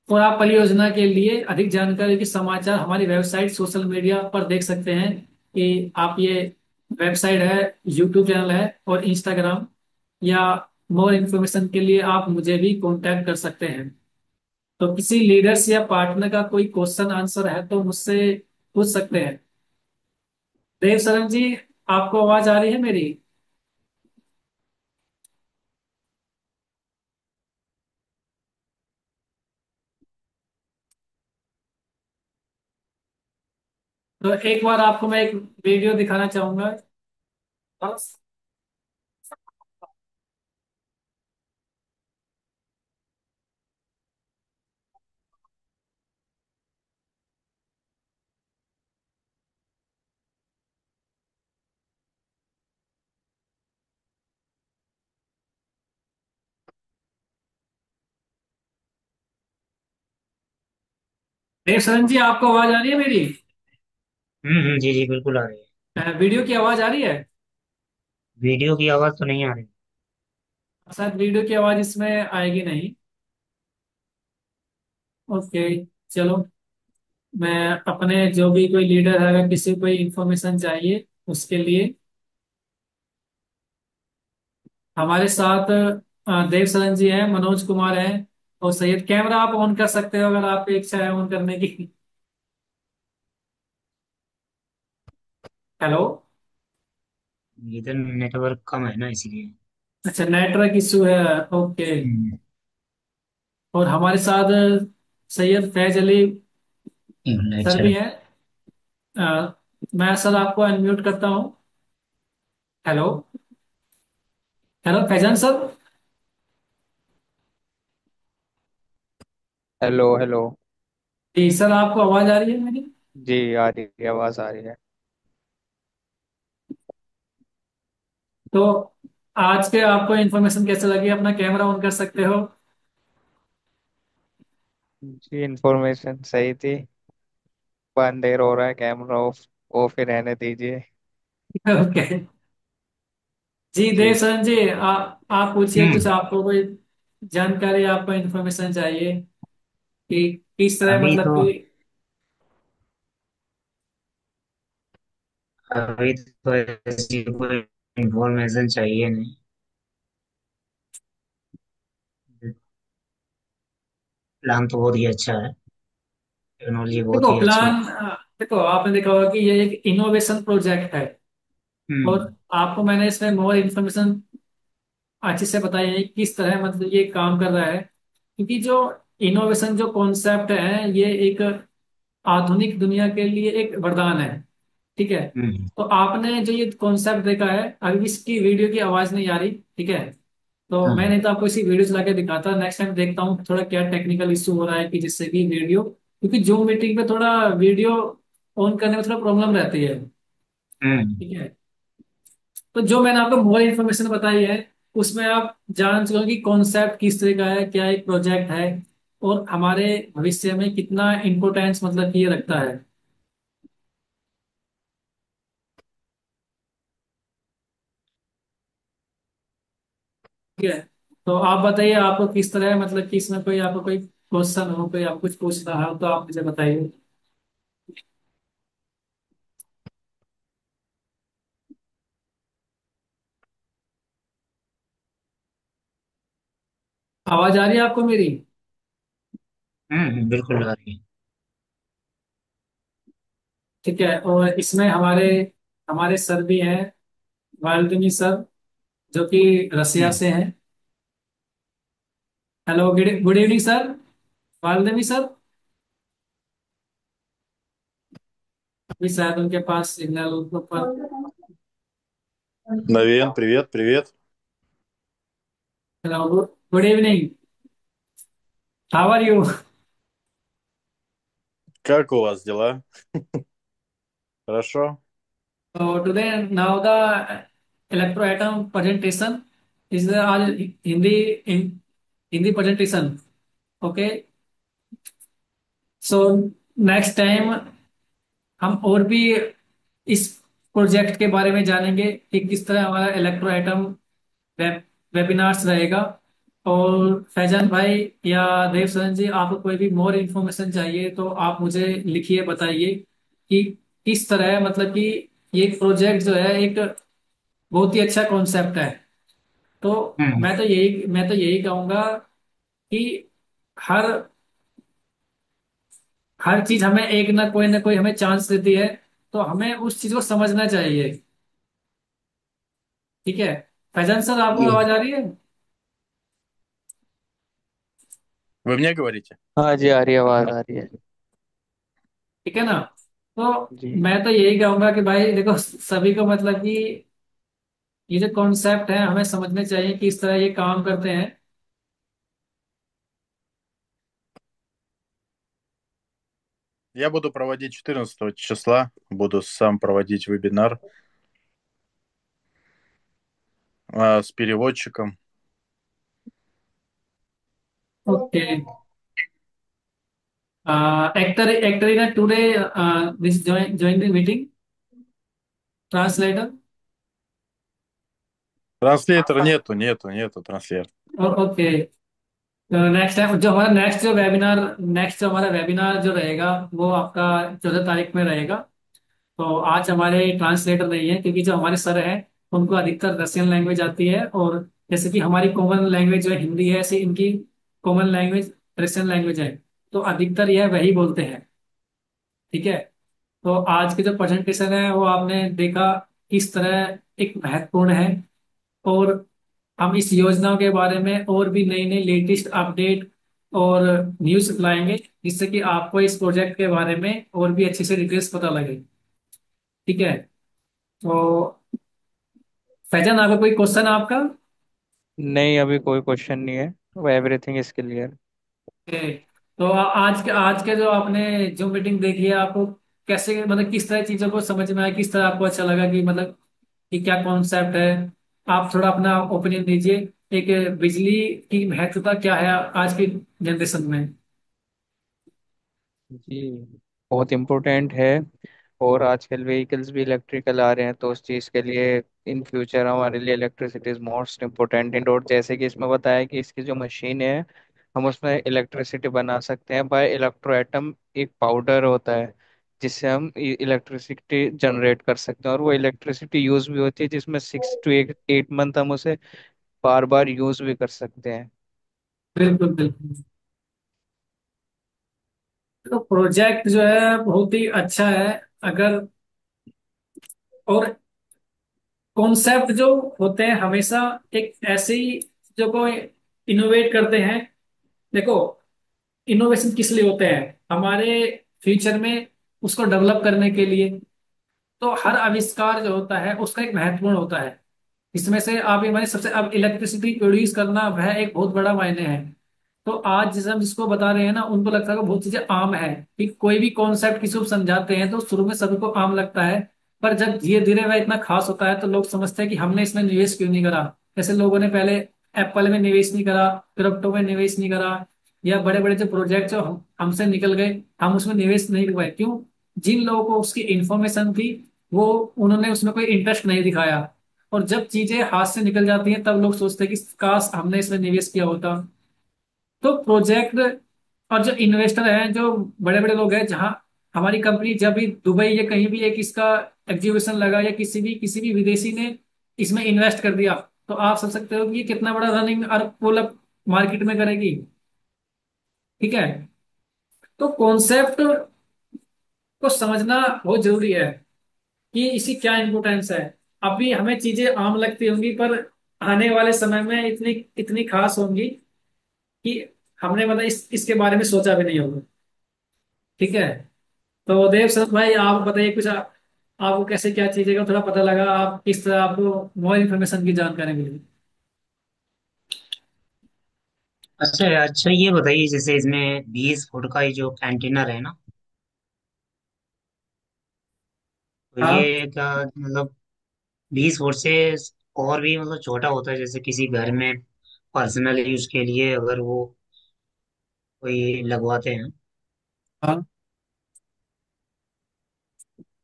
और आप परियोजना के लिए अधिक जानकारी के समाचार हमारी वेबसाइट, सोशल मीडिया पर देख सकते हैं। कि आप ये वेबसाइट है, यूट्यूब चैनल है और इंस्टाग्राम, या मोर इन्फॉर्मेशन के लिए आप मुझे भी कांटेक्ट कर सकते हैं। तो किसी लीडर्स या पार्टनर का कोई क्वेश्चन आंसर है तो मुझसे पूछ सकते हैं। देव सरन जी, आपको आवाज आ रही है मेरी? तो एक बार आपको मैं एक वीडियो दिखाना चाहूंगा। बस। देव सरन जी, आपको आवाज आ रही है मेरी? जी जी बिल्कुल आ रही है। वीडियो की आवाज आ रही है? वीडियो की आवाज़ तो नहीं आ रही। शायद वीडियो की आवाज इसमें आएगी नहीं। ओके, चलो। मैं अपने जो भी कोई लीडर है, अगर किसी को कोई इंफॉर्मेशन चाहिए उसके लिए हमारे साथ देव सरन जी हैं, मनोज कुमार हैं और सैयद। कैमरा आप ऑन कर सकते हो अगर आपकी इच्छा है ऑन करने की। हेलो। इधर नेटवर्क कम है ना इसीलिए। अच्छा, नेटवर्क इशू है। ओके। हम्म, और हमारे साथ सैयद फैज अली सर अच्छा। भी हैं। अ, मैं सर आपको अनम्यूट करता हूँ। Hello. Hello Faizan sir. Hello hello. जी सर, आपको आवाज आ रही है मेरी? जी आ रही है, आवाज आ रही है। तो आज के आपको इन्फॉर्मेशन कैसे लगी? अपना कैमरा ऑन कर सकते हो। जी इंफॉर्मेशन सही थी। पर अंधेर हो रहा है, कैमरा ऑफ ऑफ ही रहने दीजिए। ओके। जी देव जी। सरन जी, आप पूछिए कुछ। हम्म आपको कोई जानकारी, आपको इन्फॉर्मेशन चाहिए कि किस तरह, अभी मतलब तो कि। अभी तो ऐसी कोई इंफॉर्मेशन चाहिए नहीं। प्लान तो बहुत ही अच्छा है। टेक्नोलॉजी बहुत देखो ही अच्छी है। प्लान, देखो आपने देखा होगा कि ये एक इनोवेशन प्रोजेक्ट है। हम्म और आपको मैंने इसमें मोर इन्फॉर्मेशन अच्छे से बताई है किस तरह मतलब ये काम कर रहा है। क्योंकि जो इनोवेशन जो कॉन्सेप्ट है, ये एक आधुनिक दुनिया के लिए एक वरदान है। ठीक है। हम्म तो आपने जो ये कॉन्सेप्ट देखा है, अभी इसकी वीडियो की आवाज नहीं आ रही। ठीक है। तो मैं हाँ। नहीं तो आपको इसी वीडियो चला के दिखाता, नेक्स्ट टाइम देखता हूँ थोड़ा क्या टेक्निकल इशू हो रहा है कि जिससे कि वीडियो, क्योंकि जूम मीटिंग में थोड़ा वीडियो ऑन करने में थोड़ा प्रॉब्लम रहती है। हम्म ठीक है। तो जो मैंने आपको मोर इन्फॉर्मेशन बताई है, उसमें आप जान चुके कि कॉन्सेप्ट किस तरह का है, क्या एक प्रोजेक्ट है और हमारे भविष्य में कितना इम्पोर्टेंस मतलब कि ये रखता है। ठीक है। तो आप बताइए, आपको किस तरह मतलब कि इसमें कोई आपको कोई क्वेश्चन हो, कोई आप कुछ पूछ रहा हो तो आप मुझे बताइए। आवाज आ रही है आपको मेरी? बिल्कुल आ रही है। ठीक है। और इसमें हमारे हमारे सर भी हैं, वाल्दिनी सर, जो कि रसिया हम्म से हैं। Hello, good evening sir. Valdini sir भी शायद उनके पास सिग्नल पर। Навен, привет, привет. Hello, good evening. How are you? Как у вас дела? Хорошо? तो today now the electro atom presentation is आज Hindi Hindi presentation. Okay. So next time हम और भी इस प्रोजेक्ट के बारे में जानेंगे कि किस तरह हमारा इलेक्ट्रो एटम वेब वेबिनार्स रहेगा। और फैजान भाई या देव सरन जी, आपको कोई भी मोर इन्फॉर्मेशन चाहिए तो आप मुझे लिखिए, बताइए कि किस तरह मतलब कि ये प्रोजेक्ट जो है एक बहुत ही अच्छा कॉन्सेप्ट है। तो हम्म। मैं तो यही कहूंगा कि हर हर चीज हमें एक ना कोई हमें चांस देती है, तो हमें उस चीज को समझना चाहिए। ठीक है। फैजन सर, आपको जी। आवाज आ रही है? Вы мне говорите? हाँ जी, आ रही है, आवाज आ रही है। ठीक है ना? तो जी मैं तो यही कहूंगा कि भाई देखो, सभी को मतलब कि ये जो कॉन्सेप्ट है हमें समझने चाहिए कि इस तरह ये काम करते हैं। Я буду проводить 14 числа, буду сам проводить вебинар с переводчиком. Okay. Actor actor in today this join the meeting, translator. Транслейтера нету транслейтера. Okay. Next time जो हमारा नेक्स्ट जो हमारा वेबिनार जो रहेगा, वो आपका 14 तारीख में रहेगा। तो आज हमारे ट्रांसलेटर नहीं है, क्योंकि जो हमारे सर हैं उनको अधिकतर रशियन लैंग्वेज आती है, और जैसे कि हमारी कॉमन लैंग्वेज जो है हिंदी है, ऐसे इनकी कॉमन लैंग्वेज रशियन लैंग्वेज है। तो अधिकतर यह वही बोलते हैं। ठीक है। तो आज के जो प्रेजेंटेशन है वो आपने देखा किस तरह एक महत्वपूर्ण है। और हम इस योजना के बारे में और भी नई नई लेटेस्ट अपडेट और न्यूज़ लाएंगे, जिससे कि आपको इस प्रोजेक्ट के बारे में और भी अच्छे से डिटेल्स पता लगे। ठीक है। तो फैजन, आपका कोई क्वेश्चन आपका? नहीं, अभी कोई क्वेश्चन नहीं है। वो एवरीथिंग इज क्लियर। ओके। तो आज के जो आपने जो मीटिंग देखी है, आपको कैसे मतलब किस तरह चीजों को समझ में आया, किस तरह आपको अच्छा लगा कि मतलब कि क्या कॉन्सेप्ट है? आप थोड़ा अपना ओपिनियन दीजिए। एक बिजली की महत्वता क्या है आज की जनरेशन में? जी, बहुत इम्पोर्टेंट है। और आजकल व्हीकल्स भी इलेक्ट्रिकल आ रहे हैं, तो उस चीज़ के लिए इन फ्यूचर हमारे लिए इलेक्ट्रिसिटी इज मोस्ट इम्पोर्टेंट। और जैसे कि इसमें बताया कि इसकी जो मशीन है, हम उसमें इलेक्ट्रिसिटी बना सकते हैं बाय इलेक्ट्रो एटम। एक पाउडर होता है जिससे हम इलेक्ट्रिसिटी जनरेट कर सकते हैं, और वो इलेक्ट्रिसिटी यूज भी होती है, जिसमें 6 to 8 मंथ हम उसे बार बार यूज भी कर सकते हैं। बिल्कुल बिल्कुल। तो प्रोजेक्ट जो है बहुत ही अच्छा है। अगर और कॉन्सेप्ट जो होते हैं हमेशा एक ऐसे ही जो कोई इनोवेट करते हैं। देखो, इनोवेशन किस लिए होते हैं? हमारे फ्यूचर में उसको डेवलप करने के लिए। तो हर आविष्कार जो होता है उसका एक महत्वपूर्ण होता है। इसमें से आप ये माने सबसे, अब इलेक्ट्रिसिटी प्रोड्यूस करना वह एक बहुत बड़ा मायने है। तो आज जिसे हम जिसको बता रहे हैं ना, उनको लगता है कि बहुत चीजें आम है। कि कोई भी कॉन्सेप्ट किसी को समझाते हैं तो शुरू में सभी को आम लगता है। पर जब धीरे धीरे वह इतना खास होता है तो लोग समझते हैं कि हमने इसमें निवेश क्यों नहीं करा। जैसे लोगों ने पहले एप्पल में निवेश नहीं करा, क्रिप्टो में निवेश नहीं करा, या बड़े बड़े जो प्रोजेक्ट जो हमसे निकल गए, हम उसमें निवेश नहीं हुए। क्यों? जिन लोगों को उसकी इंफॉर्मेशन थी, वो उन्होंने उसमें कोई इंटरेस्ट नहीं दिखाया। और जब चीजें हाथ से निकल जाती हैं तब लोग सोचते हैं कि काश हमने इसमें निवेश किया होता। तो प्रोजेक्ट और जो इन्वेस्टर हैं, जो बड़े बड़े लोग हैं, जहां हमारी कंपनी जब भी दुबई या कहीं भी एक इसका एग्जीबिशन लगा, या किसी भी विदेशी ने इसमें इन्वेस्ट कर दिया, तो आप समझ सकते हो कि ये कितना बड़ा रनिंग और पुल अप मार्केट में करेगी। ठीक है। तो कॉन्सेप्ट को समझना बहुत जरूरी है कि इसकी क्या इंपोर्टेंस है। अभी हमें चीजें आम लगती होंगी, पर आने वाले समय में इतनी इतनी खास होंगी कि हमने मतलब इसके बारे में सोचा भी नहीं होगा। ठीक है। तो देव सर भाई, आप बताइए कुछ। आपको कैसे क्या चीजें का थोड़ा पता लगा? आप किस तरह आपको मोर इन्फॉर्मेशन की जानकारी मिली? अच्छा ये बताइए, जैसे इसमें 20 फुट का ये जो कंटेनर है ना, तो हाँ ये क्या मतलब 20 फुट से और भी मतलब छोटा होता है, जैसे किसी घर में पर्सनल यूज के लिए अगर वो कोई लगवाते हैं, हाँ।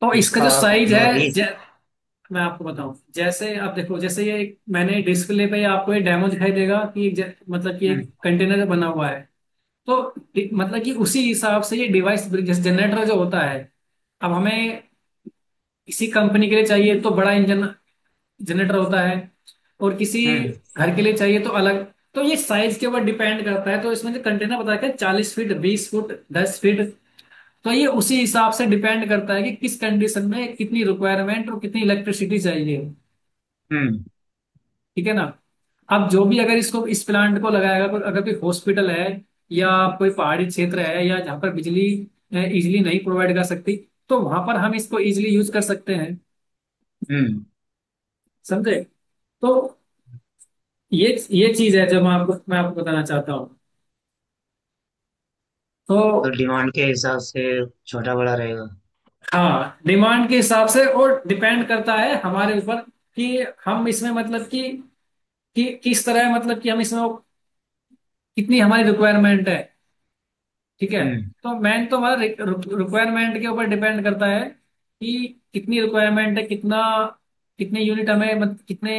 तो तो इसका जो उसका साइज मतलब है, रेस। मैं आपको बताऊं, जैसे आप देखो, जैसे ये मैंने डिस्प्ले पे आपको ये डेमो दिखाई देगा कि मतलब कि एक हम्म। कंटेनर बना हुआ है। तो मतलब कि उसी हिसाब से ये डिवाइस, जैसे जनरेटर जो होता है, अब हमें किसी कंपनी के लिए चाहिए तो बड़ा इंजन जनरेटर होता है। और किसी हम्म घर के लिए चाहिए तो अलग। तो ये साइज के ऊपर डिपेंड करता है। तो इसमें जो कंटेनर बता रखा है 40 फीट, 20 फुट, 10 फीट, तो ये उसी हिसाब से डिपेंड करता है कि किस कंडीशन में कितनी रिक्वायरमेंट और कितनी इलेक्ट्रिसिटी चाहिए। हम्म ठीक है ना। अब जो भी अगर इसको इस प्लांट को लगाएगा, अगर कोई हॉस्पिटल है या कोई पहाड़ी क्षेत्र है या जहाँ पर बिजली इजिली नहीं प्रोवाइड कर सकती, तो वहां पर हम इसको इजिली यूज कर सकते हैं। हम्म। समझे। तो ये चीज है जो मैं आपको बताना चाहता हूँ। तो तो डिमांड के हिसाब से छोटा बड़ा रहेगा। हाँ, डिमांड के हिसाब से और डिपेंड करता है हमारे ऊपर कि हम इसमें मतलब कि किस तरह, मतलब कि हम इसमें कितनी हमारी रिक्वायरमेंट है। ठीक है। हम्म तो मेन तो हमारा रिक्वायरमेंट के ऊपर डिपेंड करता है कि कितनी रिक्वायरमेंट है, कितना कितने यूनिट हमें, कितने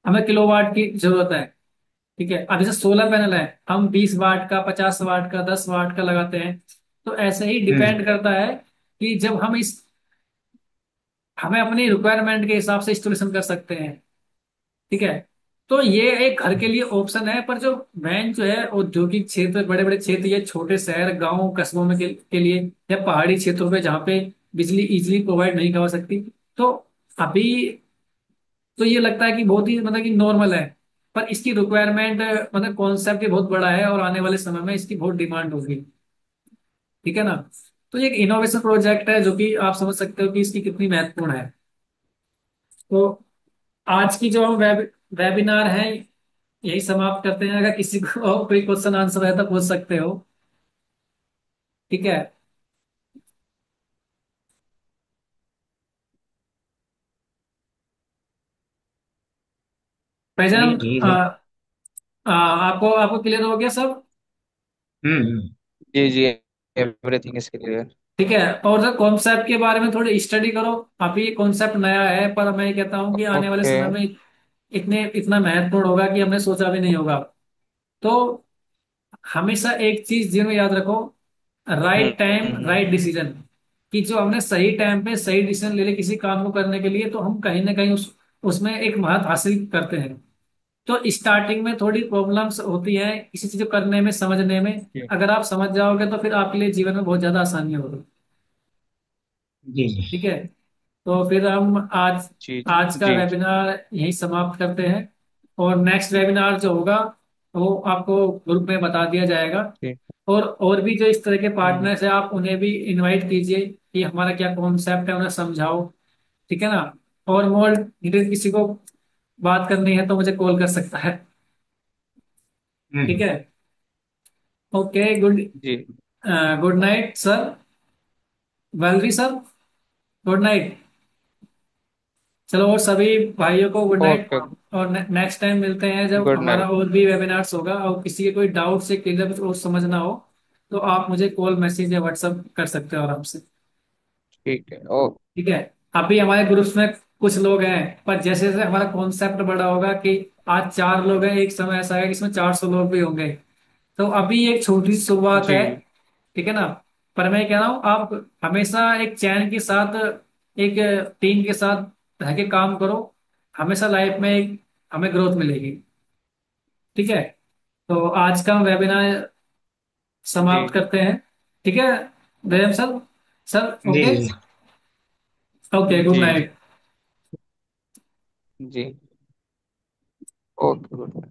हमें किलोवाट की जरूरत है। ठीक है। अब जैसे सोलर पैनल है, हम 20 वाट का, 50 वाट का, 10 वाट का लगाते हैं। तो ऐसे ही हम्म। डिपेंड करता है कि जब हमें अपनी रिक्वायरमेंट के हिसाब से इंस्टॉलेशन कर सकते हैं। ठीक है। तो ये एक घर के लिए ऑप्शन है, पर जो मेन जो है औद्योगिक क्षेत्र, बड़े बड़े क्षेत्र, ये छोटे शहर, गांव, कस्बों में के लिए, या पहाड़ी क्षेत्रों पे जहाँ पे बिजली इजीली प्रोवाइड नहीं करवा सकती, तो अभी तो ये लगता है कि बहुत ही मतलब कि नॉर्मल है। पर इसकी रिक्वायरमेंट, मतलब कॉन्सेप्ट बहुत बड़ा है और आने वाले समय में इसकी बहुत डिमांड होगी। ठीक है ना। तो ये एक इनोवेशन प्रोजेक्ट है जो कि आप समझ सकते हो कि इसकी कितनी महत्वपूर्ण है। तो आज की जो हम वेबिनार है यही समाप्त करते हैं। अगर किसी को और कोई क्वेश्चन आंसर है तो पूछ सकते हो। ठीक है। चलिए पहचान ठीक है। आपको आपको क्लियर हो गया सब। हम्म। जी जी, एवरीथिंग इज क्लियर। ठीक है। और सर कॉन्सेप्ट के बारे में थोड़ी स्टडी करो। अभी ये कॉन्सेप्ट नया है, पर मैं कहता हूँ कि आने वाले ओके। समय में इतना महत्वपूर्ण होगा कि हमने सोचा भी नहीं होगा। तो हमेशा एक चीज जिन्हें याद रखो, right time hmm. Right decision. कि जो हमने सही टाइम पे सही डिसीजन ले लिया किसी काम को करने के लिए, तो हम कहीं ना कहीं उसमें एक महत्व हासिल करते हैं। तो स्टार्टिंग में थोड़ी प्रॉब्लम्स होती हैं किसी चीज को करने में, समझने में। जी अगर आप समझ जाओगे तो फिर आपके लिए जीवन में बहुत ज्यादा आसानी होगी। जी जी। ठीक है। तो फिर हम आज जी आज का जी वेबिनार यही समाप्त करते हैं। और नेक्स्ट वेबिनार जो होगा वो आपको ग्रुप में बता दिया जाएगा। जी। और भी जो इस तरह के हम्म। पार्टनर्स हैं, आप उन्हें भी इनवाइट कीजिए कि हमारा क्या कॉन्सेप्ट है, उन्हें समझाओ। ठीक है ना। और मोर डिटेल किसी को बात करनी है तो मुझे कॉल कर सकता है। ठीक हम्म। है। ओके, गुड जी। Good night sir, Valery sir, good night. चलो, और सभी भाइयों को गुड नाइट। ओके। और नेक्स्ट टाइम मिलते हैं जब गुड हमारा नाइट। और भी वेबिनार्स होगा। और किसी के कोई डाउट से क्लियर और समझना हो तो आप मुझे कॉल, मैसेज या व्हाट्सअप कर सकते हो आराम से। ठीक है। ओ। ठीक है। अभी हमारे ग्रुप्स में कुछ लोग हैं, पर जैसे जैसे हमारा कॉन्सेप्ट बड़ा होगा कि आज 4 लोग हैं, एक समय ऐसा है कि इसमें 400 लोग भी होंगे। तो अभी एक छोटी सी शुरुआत है। जी ठीक है ना। पर मैं कह रहा हूँ, आप हमेशा एक चैन के साथ, एक टीम के साथ रह के काम करो। हमेशा लाइफ में हमें ग्रोथ मिलेगी। ठीक है। तो आज का वेबिनार समाप्त जी करते हैं। ठीक है जयम सर। सर जी ओके। जी। ओके, गुड जी नाइट। जी। Okay good.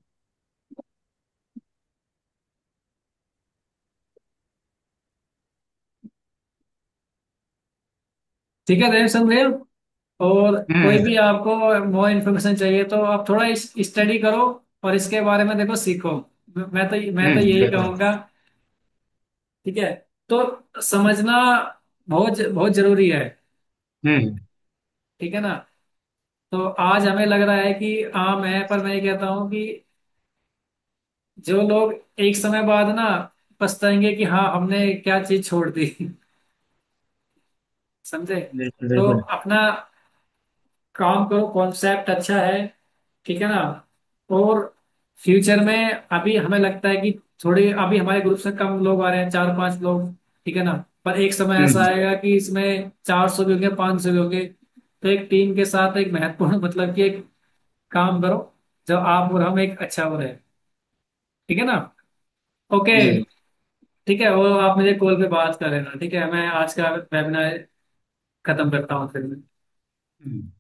ठीक है जयम सर भैया। और कोई हम्म भी आपको मोर इन्फॉर्मेशन चाहिए तो आप थोड़ा स्टडी करो और इसके बारे में देखो, सीखो। मैं तो यही बिल्कुल। कहूंगा। ठीक है। तो समझना बहुत बहुत जरूरी है। हम्म ठीक है ना। तो आज हमें लग रहा है कि आम है, पर मैं ये कहता हूँ कि जो लोग एक समय बाद ना पछताएंगे कि हाँ हमने क्या चीज छोड़ दी। समझे। बिल्कुल तो बिल्कुल। अपना काम करो, कॉन्सेप्ट अच्छा है। ठीक है ना। और फ्यूचर में अभी हमें लगता है कि थोड़े अभी हमारे ग्रुप से कम लोग आ रहे हैं, 4-5 लोग। ठीक है ना। पर एक समय ऐसा हम्म आएगा कि इसमें 400 भी होंगे, 500 भी होंगे। तो एक टीम के साथ एक महत्वपूर्ण मतलब कि एक काम करो, जो आप और हम एक अच्छा वो रहे। ठीक है ना? ओके। जी। ठीक है, वो आप मुझे कॉल पे बात कर लेना, ठीक है? मैं आज का वेबिनार खत्म करता हूँ फिर मैं। हम्म।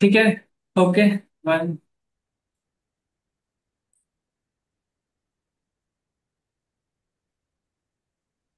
ठीक है। ओके। बाय।